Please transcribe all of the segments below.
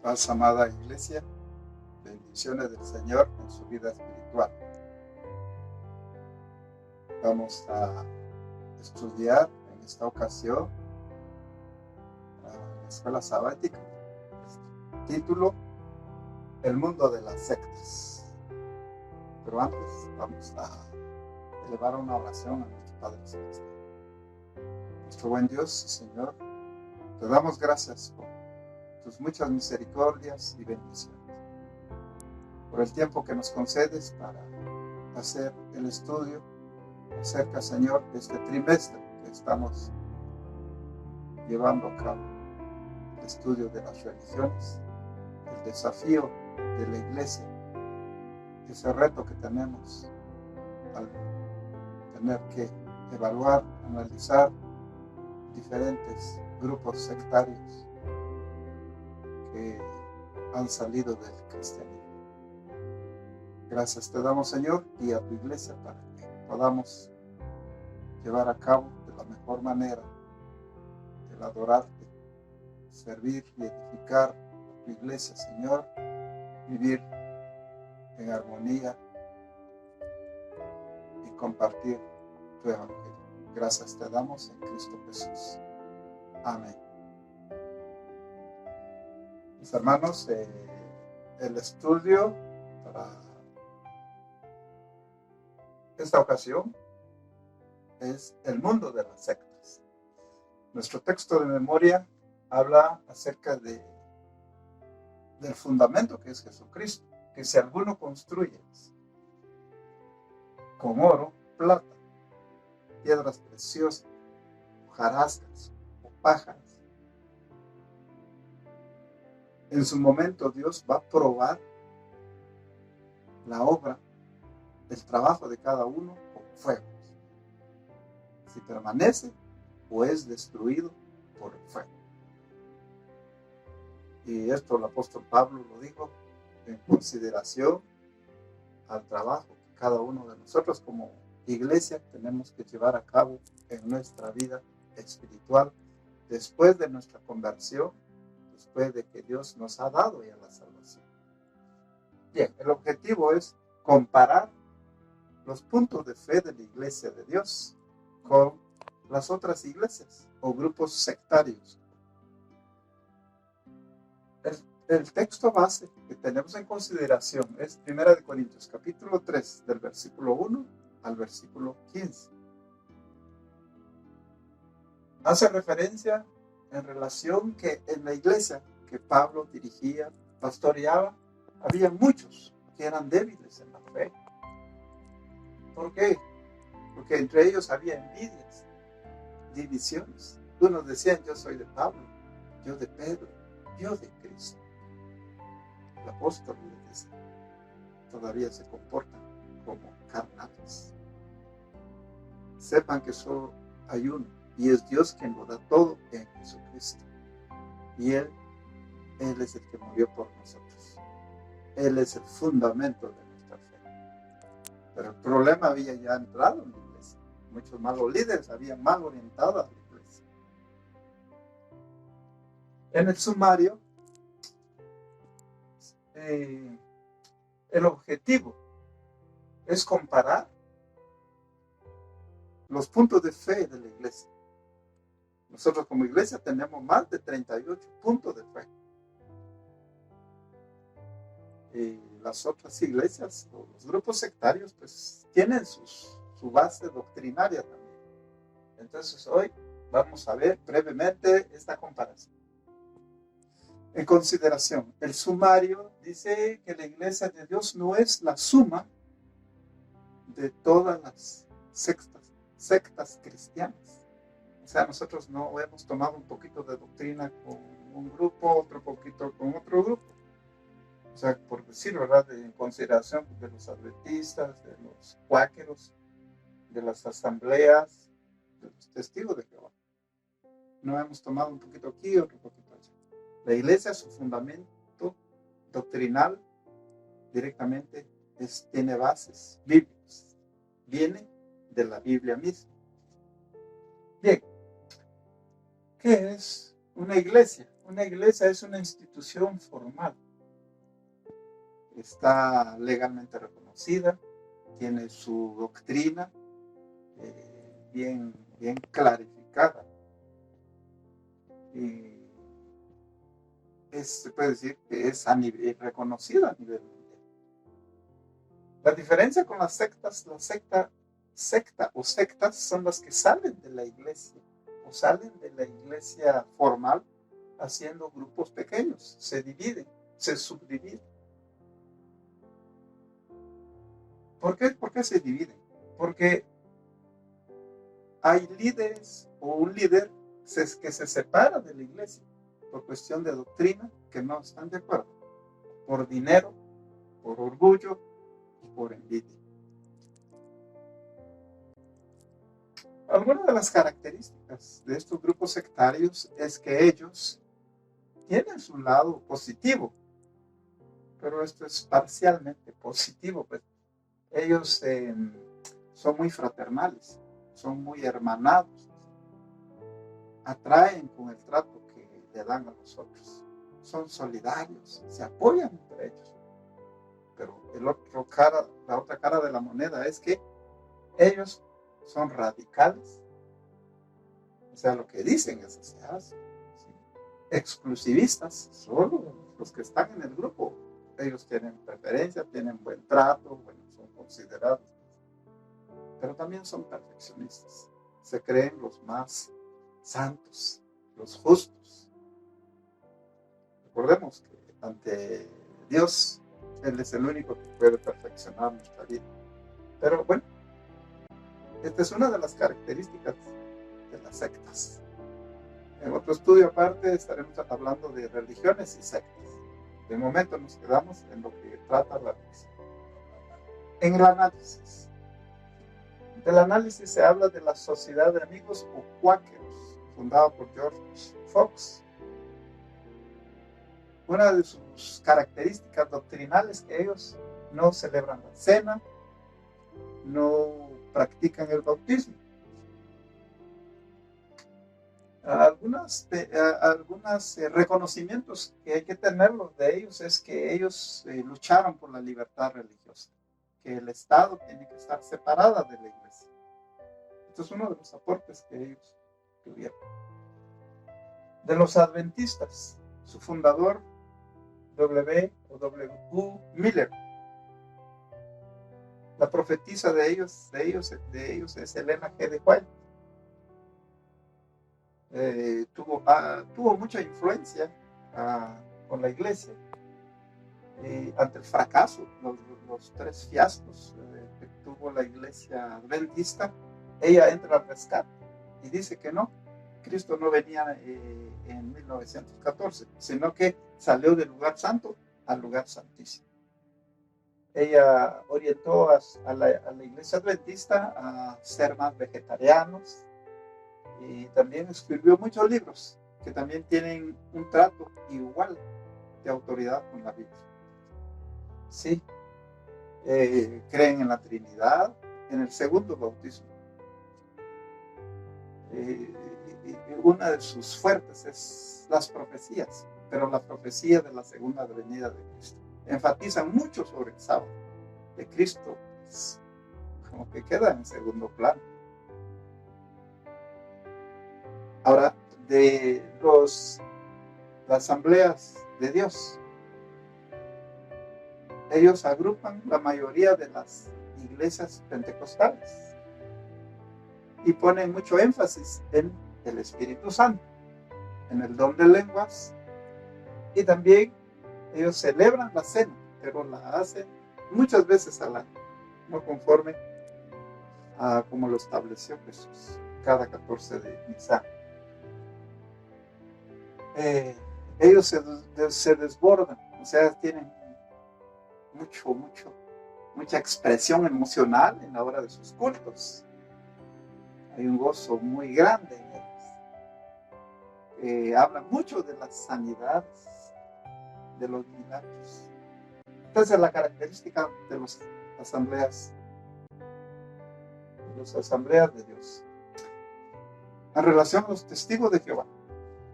Paz, amada iglesia, bendiciones del Señor en su vida espiritual. Vamos a estudiar en esta ocasión la escuela sabática. Título: El mundo de las sectas. Pero antes vamos a elevar una oración a nuestro Padre Celestial. Nuestro buen Dios, Señor, te damos gracias por tus muchas misericordias y bendiciones, por el tiempo que nos concedes para hacer el estudio acerca, Señor, de este trimestre que estamos llevando a cabo, el estudio de las religiones, el desafío de la iglesia, ese reto que tenemos al tener que evaluar, analizar diferentes grupos sectarios que han salido del cristianismo. Gracias te damos, Señor, y a tu iglesia para que podamos llevar a cabo de la mejor manera el adorarte, servir y edificar a tu iglesia, Señor, vivir en armonía y compartir tu evangelio. Gracias te damos en Cristo Jesús. Amén. Mis hermanos, el estudio para esta ocasión es el mundo de las sectas. Nuestro texto de memoria habla acerca del fundamento que es Jesucristo, que si alguno construye con oro, plata, piedras preciosas, hojarascas o pájaras, en su momento Dios va a probar la obra, el trabajo de cada uno con fuego. Si permanece o es destruido por el fuego. Y esto el apóstol Pablo lo dijo en consideración al trabajo que cada uno de nosotros como iglesia tenemos que llevar a cabo en nuestra vida espiritual después de nuestra conversión, después de que Dios nos ha dado ya la salvación. Bien, el objetivo es comparar los puntos de fe de la iglesia de Dios con las otras iglesias o grupos sectarios. El texto base que tenemos en consideración es 1 Corintios capítulo 3 del versículo 1 al versículo 15. Hace referencia en relación que en la iglesia que Pablo dirigía, pastoreaba, había muchos que eran débiles en la fe. ¿Por qué? Porque entre ellos había envidias, divisiones. Unos decían: yo soy de Pablo, yo de Pedro, yo de Cristo. El apóstol les dice: todavía se comportan como carnales. Sepan que solo hay uno, y es Dios quien lo da todo en Jesucristo. Y Él es el que murió por nosotros. Él es el fundamento de nuestra fe. Pero el problema había ya entrado en la iglesia. Muchos malos líderes habían mal orientado a la iglesia. En el sumario, el objetivo es comparar los puntos de fe de la iglesia. Nosotros como iglesia tenemos más de 38 puntos de fe. Y las otras iglesias o los grupos sectarios pues tienen su base doctrinaria también. Entonces hoy vamos a ver brevemente esta comparación. En consideración, el sumario dice que la iglesia de Dios no es la suma de todas las sectas cristianas. O sea, nosotros no hemos tomado un poquito de doctrina con un grupo, otro poquito con otro grupo. O sea, por decir, ¿verdad? En consideración de los adventistas, de los cuáqueros, de las asambleas, de los testigos de Jehová. No hemos tomado un poquito aquí, otro poquito allá. La iglesia, su fundamento doctrinal directamente tiene bases bíblicas. Viene de la Biblia misma. Bien, ¿qué es una iglesia? una iglesia es una institución formal. Está legalmente reconocida, tiene su doctrina bien clarificada. Y se puede decir que es reconocida a nivel mundial. La diferencia con las sectas, secta o sectas son las que salen de la iglesia o salen de la iglesia formal haciendo grupos pequeños, se dividen, se subdividen. ¿Por qué? ¿Por qué se dividen? Porque hay líderes o un líder que se separa de la iglesia por cuestión de doctrina, que no están de acuerdo, por dinero, por orgullo y por envidia. Algunas de las características de estos grupos sectarios es que ellos tienen su lado positivo, pero esto es parcialmente positivo, pues ellos son muy fraternales, son muy hermanados, atraen con el trato que le dan a los otros, son solidarios, se apoyan entre ellos. Pero la otra cara de la moneda es que ellos son radicales, o sea, lo que dicen eso se hace, ¿sí? Exclusivistas, solo los que están en el grupo, ellos tienen preferencia, tienen buen trato, bueno, son considerados, pero también son perfeccionistas, se creen los más santos, los justos. Recordemos que ante Dios, Él es el único que puede perfeccionar nuestra vida. Pero bueno, esta es una de las características de las sectas. En otro estudio aparte estaremos hablando de religiones y sectas. De momento nos quedamos en lo que trata la religión. En el análisis. Del análisis se habla de la Sociedad de Amigos o Cuáqueros, fundada por George Fox. Una de sus características doctrinales es que ellos no celebran la cena, no practican el bautismo. Algunos reconocimientos que hay que tenerlos de ellos es que ellos lucharon por la libertad religiosa, que el Estado tiene que estar separado de la iglesia. Esto es uno de los aportes que ellos tuvieron. De los adventistas, su fundador, W. Miller. La profetisa de ellos es Elena G. de White. Tuvo mucha influencia con la iglesia. Ante el fracaso, los 3 fiascos que tuvo la iglesia adventista, ella entra al rescate y dice que no, Cristo no venía en 1914, sino que salió del lugar santo al lugar santísimo. Ella orientó a la iglesia adventista a ser más vegetarianos y también escribió muchos libros que también tienen un trato igual de autoridad con la Biblia. Sí, creen en la Trinidad, en el segundo bautismo. Una de sus fuertes es las profecías, pero la profecía de la segunda venida de Cristo. Enfatizan mucho sobre el sábado de Cristo, pues, como que queda en segundo plano. Ahora, de las asambleas de Dios, ellos agrupan la mayoría de las iglesias pentecostales y ponen mucho énfasis en el Espíritu Santo, en el don de lenguas, y también ellos celebran la cena, pero la hacen muchas veces al año, no conforme a como lo estableció Jesús, cada 14 de Nisan. Ellos se desbordan, o sea, tienen mucha expresión emocional en la hora de sus cultos. Hay un gozo muy grande en ellos. Hablan mucho de las sanidades, de los milagros. Entonces, la característica de las asambleas de Dios. En relación a los testigos de Jehová,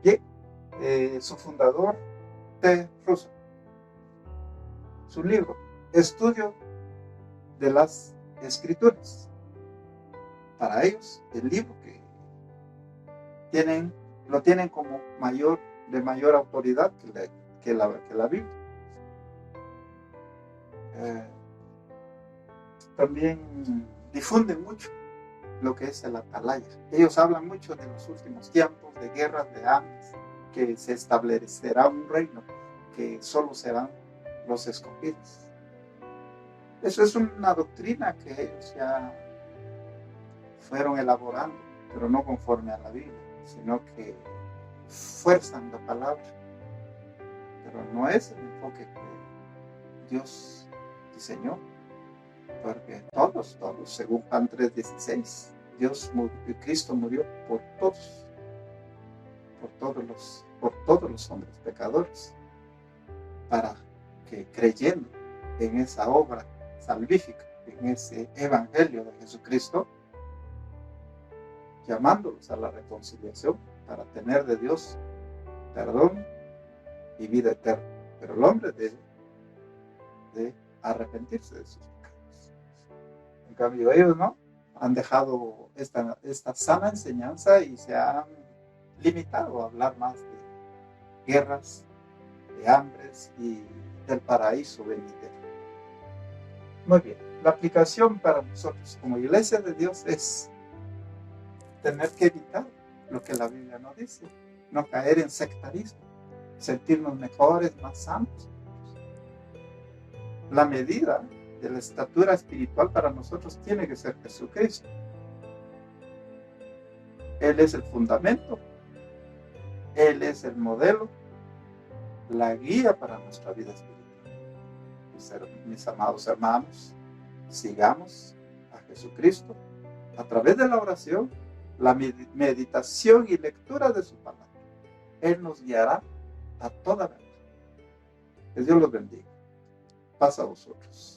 bien, su fundador, T. Russell. Su libro, Estudio de las Escrituras. Para ellos, el libro que lo tienen como de mayor autoridad que la Biblia. También difunden mucho lo que es el Atalaya. Ellos hablan mucho de los últimos tiempos, de guerras, de hambres, que se establecerá un reino, que solo serán los escogidos. Eso es una doctrina que ellos ya fueron elaborando, pero no conforme a la Biblia, sino que fuerzan la palabra. Pero no es el enfoque que Dios diseñó, porque todos, según Juan 3:16, Cristo murió por todos los hombres pecadores, para que creyendo en esa obra salvífica, en ese evangelio de Jesucristo, llamándolos a la reconciliación para tener de Dios perdón y vida eterna. Pero el hombre debe de arrepentirse de sus pecados. En cambio, ellos no han dejado esta sana enseñanza y se han limitado a hablar más de guerras, de hambres y del paraíso venidero. Muy bien, la aplicación para nosotros como iglesia de Dios es tener que evitar lo que la Biblia nos dice, no caer en sectarismo, sentirnos mejores, más santos. La medida de la estatura espiritual para nosotros tiene que ser Jesucristo. Él es el fundamento, Él es el modelo, la guía para nuestra vida espiritual. Mis amados hermanos, sigamos a Jesucristo a través de la oración, la meditación y lectura de su palabra. Él nos guiará a toda verdad. Que Dios los bendiga. Paz a vosotros.